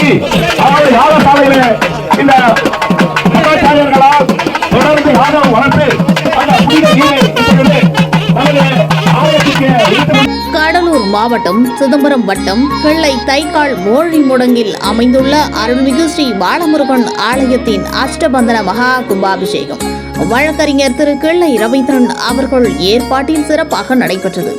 நோக்கி யாகசாலையில இந்த மகாச்சாரியர்களால் தொடர்ந்து யாகம் வளர்த்து அந்த புனித நீரை கடலூர் மாவட்டம் சிதம்பரம் வட்டம் கிள்ளை தைக்கால் மோழி முடங்கில் அமைந்துள்ள அருள்மிகு ஸ்ரீ பாலமுருகன் ஆலயத்தின் அஷ்டபந்தன மகா கும்பாபிஷேகம் வழக்கறிஞர் திரு கிள்ளை ரவீந்திரன் அவர்கள் ஏற்பாட்டில் சிறப்பாக நடைபெற்றது.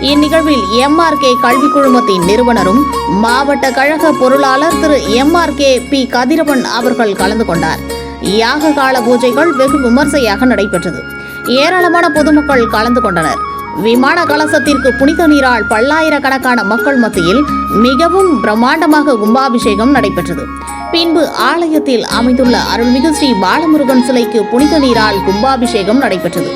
இந்நிகழ்வில் MRK கல்வி குழுமத்தின் நிறுவனரும் மாவட்ட கழக பொருளாளர் திரு MRK P கதிரவன் அவர்கள் கலந்து கொண்டார். யாக கால பூஜைகள் வெகு விமர்சையாக நடைபெற்றது. ஏராளமான பொதுமக்கள் கலந்து கொண்டனர். விமான கலசத்திற்கு புனித நீரால் பல்லாயிரக்கணக்கான மக்கள் மத்தியில் மிகவும் பிரம்மாண்டமாக கும்பாபிஷேகம் நடைபெற்றது. பின்பு ஆலயத்தில் அமைந்துள்ள அருள்மிகு ஸ்ரீ பாலமுருகன் சிலைக்கு புனித நீரால் கும்பாபிஷேகம் நடைபெற்றது.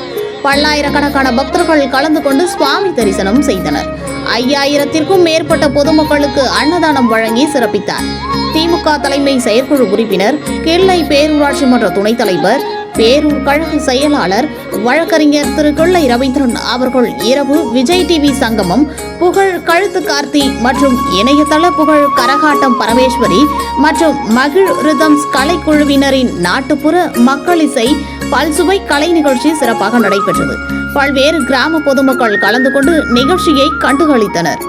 பல்லாயிரக்கணக்கான பக்தர்கள் கலந்து கொண்டு சுவாமி தரிசனம் செய்தனர். 5000க்கும் மேற்பட்ட பொதுமக்களுக்கு அன்னதானம் வழங்கி சிறப்பித்தார். திமுக தலைமை செயற்குழு உறுப்பினர், கிள்ளை பேரூராட்சி மன்ற துணைத் தலைவர், பேரூர் கழக செயலாளர், வழக்கறிஞர் திரு கிள்ளை ரவீந்திரன் அவர்கள் இரவு விஜய் டிவி சங்கமம், புகழ் கழுத்து கார்த்தி மற்றும் இணையதள புகழ் கரகாட்டம் பரமேஸ்வரி மற்றும் மகிழ் ரிதம்ஸ் கலைக்குழுவினரின் நாட்டுப்புற மக்கள் இசை பல்சுவை கலை நிகழ்ச்சி சிறப்பாக நடைபெற்றது. பல்வேறு கிராம பொதுமக்கள் கலந்து கொண்டு நிகழ்ச்சியை கண்டுகளித்தனர்.